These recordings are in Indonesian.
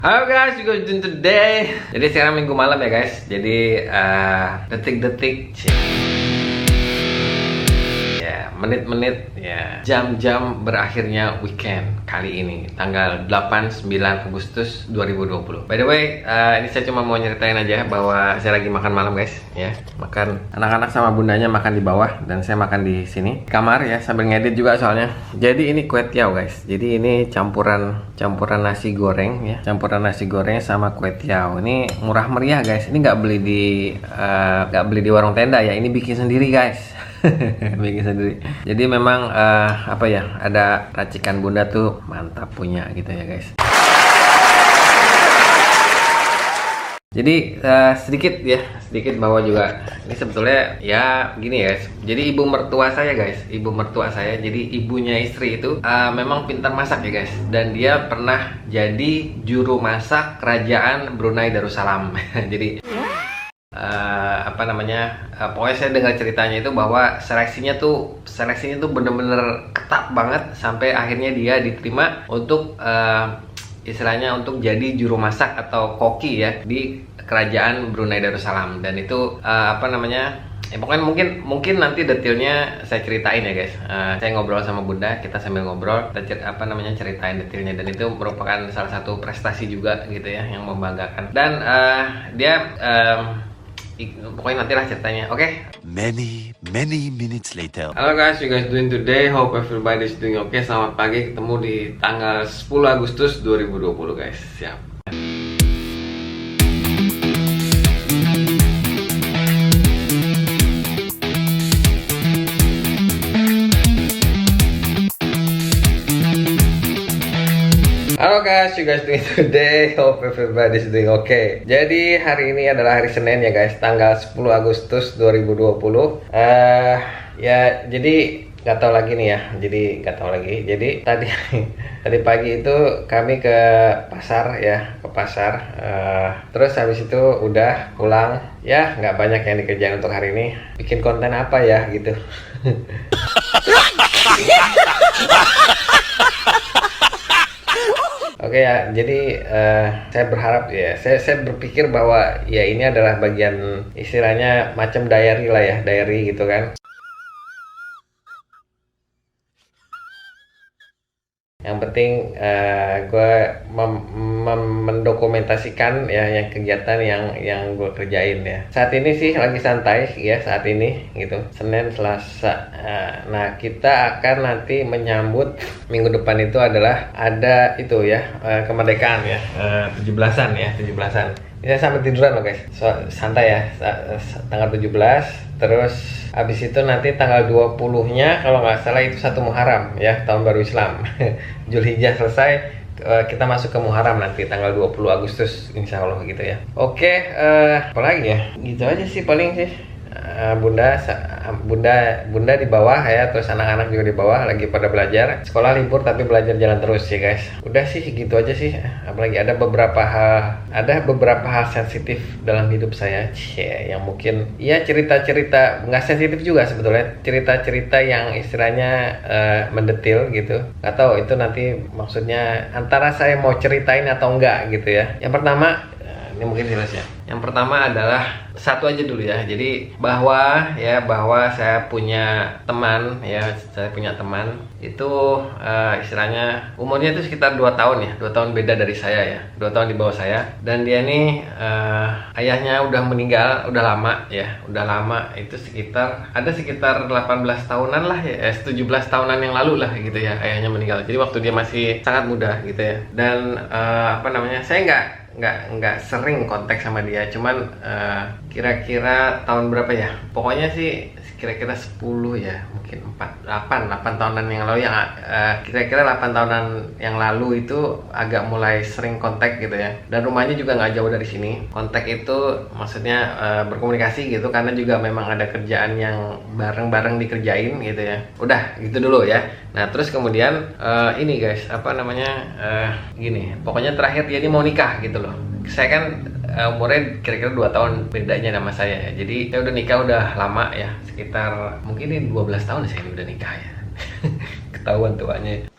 Halo guys, you guys doing today? Jadi sekarang minggu malam ya guys. Jadi detik-detik, ya menit-menit, ya jam-jam berakhirnya weekend kali ini tanggal 8-9 Agustus 2020. By the way, ini saya cuma mau nyeritain aja bahwa saya lagi makan malam guys, ya makan, anak-anak sama bundanya makan di bawah dan saya makan di sini kamar ya sambil ngedit juga soalnya. Jadi ini kue tiaw guys. Jadi ini campuran nasi goreng ya, campuran nasi goreng sama kue tiaw. Ini murah meriah guys. Ini nggak beli di warung tenda ya. Ini bikin sendiri guys. Bikin sendiri. Jadi memang apa ya, ada racikan bunda tuh mantap punya gitu ya guys. Jadi sedikit bawa juga. Ini sebetulnya ya gini guys. Jadi ibu mertua saya guys, jadi ibunya istri itu memang pintar masak ya guys. Dan dia pernah jadi juru masak kerajaan Brunei Darussalam. Jadi apa namanya? Pokoknya saya dengar ceritanya itu bahwa seleksinya tuh bener-bener ketat banget sampai akhirnya dia diterima untuk istilahnya untuk jadi juru masak atau koki ya di kerajaan Brunei Darussalam. Dan itu apa namanya, ya pokoknya mungkin nanti detailnya saya ceritain ya guys. Saya ngobrol sama bunda, kita sambil ngobrol kita ceritain detailnya. Dan itu merupakan salah satu prestasi juga gitu ya, yang membanggakan. Dan dia pokoknya nantilah ceritanya, oke? Many minutes later. Halo guys, you guys doing today? Hope everybody is doing okay. Selamat pagi, ketemu di tanggal 10 Agustus 2020 guys. Siap. Halo guys, you guys doing today? Hope everybody is doing okay. Jadi hari ini adalah hari Senin ya guys, tanggal 10 Agustus 2020. Ya jadi nggak tahu lagi nih ya. Jadi tadi pagi itu kami ke pasar ya, terus habis itu udah pulang. Ya nggak banyak yang dikerjain untuk hari ini. Bikin konten apa ya gitu. Oke ya, jadi saya berharap ya, saya berpikir bahwa ya ini adalah bagian istilahnya macam diary lah ya, diary gitu kan. Yang penting gue mendokumentasikan ya yang kegiatan yang gue kerjain ya. Saat ini sih lagi santai ya, saat ini gitu, Senin, Selasa. Nah kita akan nanti menyambut minggu depan itu adalah ada itu ya, kemerdekaan ya, 17-an ya, 17-an. Ini saya sampai tiduran loh guys, santai ya, tanggal 17. Terus habis itu nanti tanggal 20-nya kalau nggak salah itu 1 Muharram ya, tahun baru Islam. Zulhijjah selesai, kita masuk ke Muharram nanti tanggal 20 Agustus insya Allah gitu ya. Oke, apalagi ya, gitu aja sih paling sih. Bunda di bawah ya, terus anak-anak juga di bawah lagi pada belajar. Sekolah libur tapi belajar jalan terus ya guys. Udah sih gitu aja sih. Apalagi ada beberapa hal sensitif dalam hidup saya, yang mungkin ya cerita-cerita nggak sensitif juga sebetulnya, cerita-cerita yang istilahnya mendetil gitu. Nggak tahu itu nanti maksudnya antara saya mau ceritain atau enggak gitu ya. Yang pertama, ini mungkin jelas ya. Yang pertama adalah satu aja dulu ya. Jadi bahwa saya punya teman itu istilahnya umurnya itu sekitar 2 tahun ya, 2 tahun beda dari saya ya, 2 tahun di bawah saya. Dan dia nih ayahnya udah meninggal, udah lama itu sekitar 18 tahunan lah ya, 17 tahunan yang lalu lah gitu ya, ayahnya meninggal. Jadi waktu dia masih sangat muda gitu ya. Dan apa namanya, saya nggak sering kontak sama dia, cuman kira-kira tahun berapa ya, pokoknya sih kira-kira 10 ya, mungkin 8 tahunan yang lalu, yang kira-kira 8 tahunan yang lalu itu agak mulai sering kontak gitu ya. Dan rumahnya juga nggak jauh dari sini. Kontak itu maksudnya berkomunikasi gitu, karena juga memang ada kerjaan yang bareng-bareng dikerjain gitu ya. Udah gitu dulu ya. Nah terus kemudian ini guys, apa namanya, gini, pokoknya terakhir dia ini mau nikah gitu loh. Saya kan umurnya kira-kira 2 tahun bedanya sama saya ya. Jadi saya udah nikah udah lama ya, sekitar mungkin ini 12 tahun saya udah nikah ya. Ketahuan tuanya.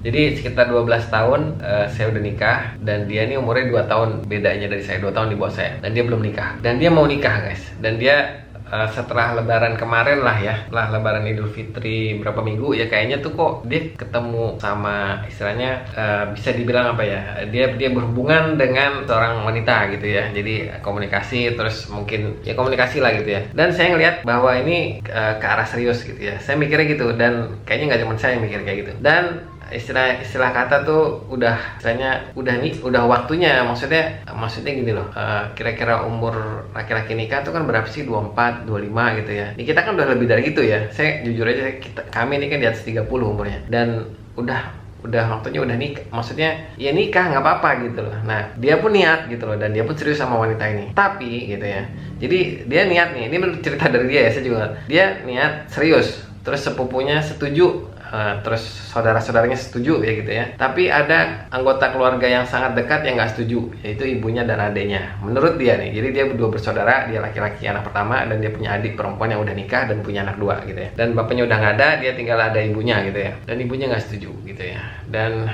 Jadi sekitar 12 tahun saya udah nikah, dan dia ini umurnya 2 tahun bedanya dari saya, 2 tahun di bawah saya, dan dia belum nikah, dan dia mau nikah guys. Dan dia setelah lebaran kemarin lah ya, setelah lebaran Idul Fitri berapa minggu ya, kayaknya tuh kok dia ketemu sama istilahnya bisa dibilang apa ya, dia berhubungan dengan seorang wanita gitu ya. Jadi komunikasi, terus mungkin ya komunikasi lah gitu ya. Dan saya ngelihat bahwa ini ke arah serius gitu ya. Saya mikirnya gitu, dan kayaknya nggak cuma saya yang mikir kayak gitu. Dan istilah kata tuh istilahnya udah waktunya, maksudnya gini loh, kira-kira umur laki-laki nikah tuh kan berapa sih, 24, 25 gitu ya. Ini kita kan udah lebih dari gitu ya. Saya jujur aja, kami ini kan di atas 30 umurnya, dan udah waktunya udah nikah, maksudnya ya nikah nggak apa-apa gitu loh. Nah dia pun niat gitu loh, dan dia pun serius sama wanita ini, tapi gitu ya, jadi dia niat nih, ini menurut cerita dari dia ya, saya juga, dia niat serius, terus sepupunya setuju, terus saudara-saudaranya setuju ya gitu ya. Tapi ada anggota keluarga yang sangat dekat yang nggak setuju, yaitu ibunya dan adiknya. Menurut dia nih, jadi dia berdua bersaudara, dia laki-laki anak pertama, dan dia punya adik perempuan yang udah nikah dan punya anak 2 gitu ya. Dan bapaknya udah nggak ada, dia tinggal ada ibunya gitu ya. Dan ibunya nggak setuju gitu ya. Dan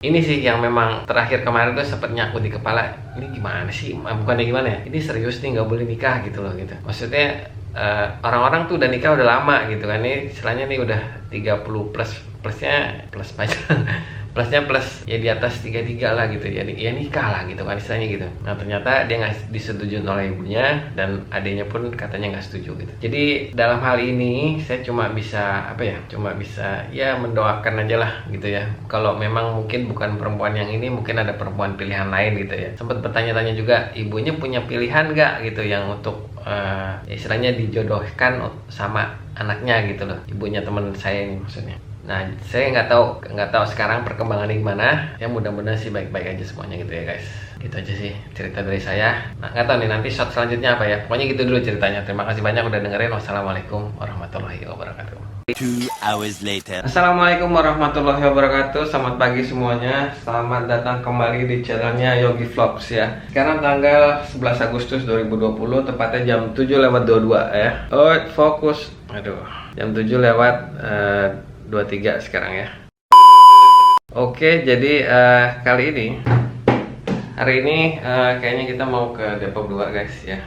ini sih yang memang terakhir kemarin tuh sempet nyangkut di kepala, ini gimana sih, bukannya gimana ya, ini serius nih, nggak boleh nikah gitu loh gitu. Maksudnya orang-orang tuh udah nikah udah lama gitu kan, ini istilahnya nih udah 30 plusnya plus plusnya plus ya di atas 33 lah gitu ya, nikah lah gitu kan istilahnya gitu. Nah ternyata dia nggak disetujui oleh ibunya, dan adiknya pun katanya nggak setuju gitu. Jadi dalam hal ini saya cuma bisa ya mendoakan aja lah gitu ya. Kalau memang mungkin bukan perempuan yang ini, mungkin ada perempuan pilihan lain gitu ya. Sempat bertanya-tanya juga, ibunya punya pilihan nggak gitu yang untuk istilahnya dijodohkan sama anaknya gitu loh, ibunya teman saya ini maksudnya. Nah saya nggak tahu sekarang perkembangannya gimana ya, mudah-mudahan sih baik-baik aja semuanya gitu ya guys. Gitu aja sih cerita dari saya. Nah nggak tahu nih nanti shot selanjutnya apa ya, pokoknya gitu dulu ceritanya. Terima kasih banyak udah dengerin. Wassalamualaikum warahmatullahi wabarakatuh. 2 hours later. Assalamualaikum warahmatullahi wabarakatuh. Selamat pagi semuanya. Selamat datang kembali di channelnya Yogi Vlogs ya. Sekarang tanggal 11 Agustus 2020, tepatnya jam 7:22 ya. Oh fokus. Aduh, jam 7:23 sekarang ya. Oke, jadi hari ini kayaknya kita mau ke Depok 2 guys ya.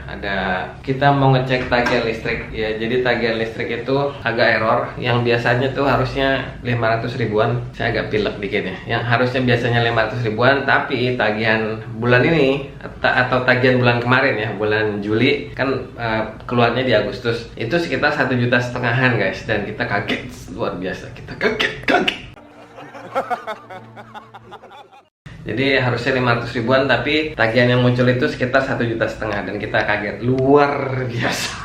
Kita mau ngecek tagihan listrik ya. Jadi tagihan listrik itu agak error. Yang biasanya tuh harusnya 500 ribuan. Saya agak pilek dikit ya. Yang harusnya biasanya 500 ribuan, tapi tagihan bulan ini atau tagihan bulan kemarin ya, bulan Juli kan keluarnya di Agustus, itu sekitar 1,5 jutaan guys. Dan kita kaget luar biasa. Kita kaget. Jadi harusnya 500 ribuan, tapi tagihan yang muncul itu sekitar 1,5 juta, dan kita kaget luar biasa.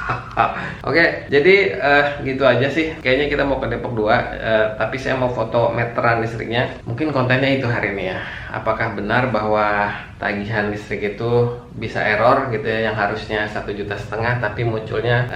Oke, jadi gitu aja sih. Kayaknya kita mau ke Depok 2, tapi saya mau foto meteran listriknya. Mungkin kontennya itu hari ini ya. Apakah benar bahwa tagihan listrik itu bisa error gitu ya, yang harusnya 1,5 juta tapi munculnya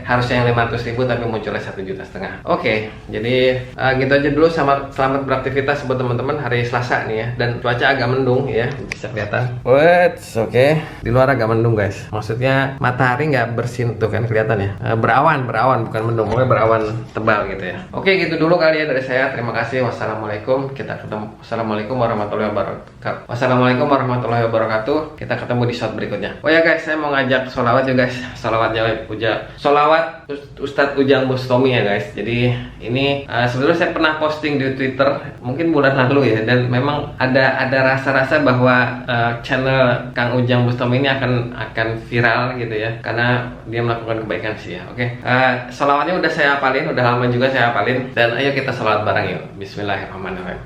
harusnya yang 500 ribu tapi munculnya 1,5 juta. Oke, jadi gitu aja dulu. Selamat beraktivitas buat teman-teman hari Selasa nih ya, dan cuaca agak mendung ya, bisa kelihatan. Oke. Di luar agak mendung guys. Maksudnya matahari nggak bersin tuh kan kelihatan ya. Berawan bukan mendung, pokoknya berawan tebal gitu ya. Oke, gitu dulu kali ya dari saya. Terima kasih. Wassalamualaikum. Kita ketemu. Wassalamualaikum warahmatullahi wabarakatuh. Wassalamualaikum warahmatullahi wabarakatuh. Kita ketemu di shot berikutnya. Oh ya guys, saya mau ngajak sholawat ya guys. Sholawat Ustadz Ujang Bustami ya guys. Jadi ini sebetulnya saya pernah posting di Twitter mungkin bulan lalu ya, dan memang ada rasa-rasa bahwa channel Kang Ujang Bustami ini akan viral gitu ya, karena dia melakukan kebaikan sih ya. Oke, sholawatnya udah saya hafalin, udah lama juga saya hafalin, dan ayo kita sholawat bareng yuk. Bismillahirrahmanirrahim.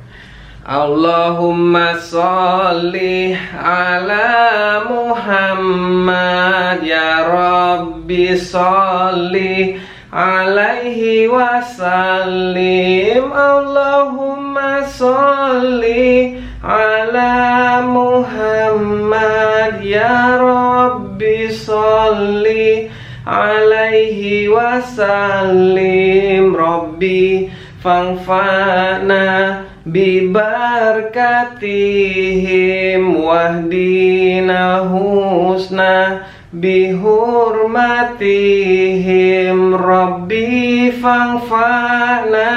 Allahumma sholli ala Muhammad ya Rabbi sholli alaihi wasallim. Allahumma sholli ala Muhammad ya Rabbi sholli alaihi wasallim. Rabbi fangfa'na bibarakatihim wahdina husna bihurmatihim. Rabbi fangfa'na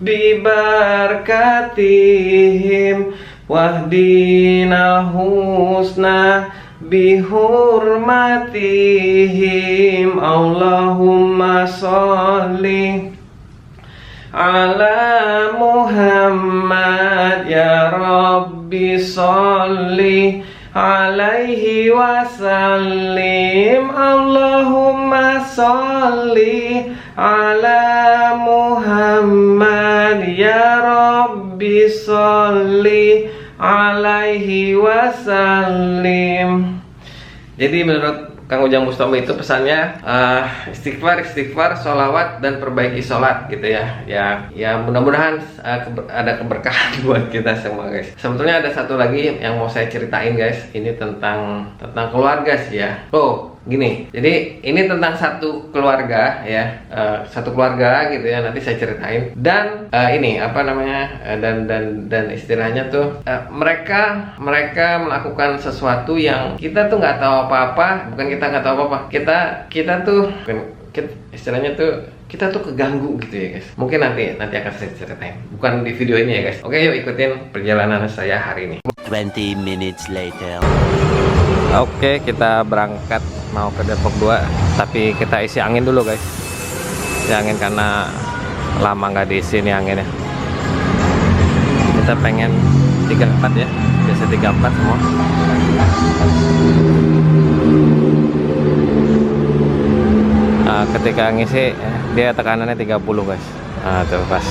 bibarakatihim wahdinal husna bihurmatihim. Allahumma sholli ala Muhammad ya Rabbi sholli alaihi wasallim. Allahumma sholli ala Muhammad ya Rabbi sholli alaihi wasallim. Jadi menurut Kang Ujang Bustami itu pesannya istighfar, sholawat dan perbaiki sholat gitu ya. Ya mudah-mudahan ada keberkahan buat kita semua guys. Sebetulnya ada satu lagi yang mau saya ceritain guys. Ini tentang keluarga sih ya. Gini, jadi ini tentang satu keluarga ya, satu keluarga gitu ya, nanti saya ceritain. Dan ini apa namanya, dan istilahnya tuh mereka melakukan sesuatu yang kita tuh nggak tahu apa-apa, bukan kita nggak tahu apa-apa, kita tuh istilahnya tuh kita tuh keganggu gitu ya guys. Mungkin nanti akan saya ceritain, bukan di video ini ya guys. Oke, yuk ikutin perjalanan saya hari ini. 20 minutes later. Oke, kita berangkat mau ke Depok 2, tapi kita isi angin dulu guys. Isi angin karena lama nggak diisi nih anginnya. Kita pengen 34 ya, biasa 34 semua. Ketika ngisi dia tekanannya 30 guys. Nah tuh pas.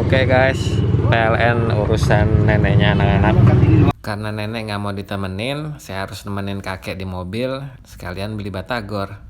Oke guys, PLN urusan neneknya anak-anak. Karena nenek nggak mau ditemenin, saya harus nemenin kakek di mobil, sekalian beli batagor.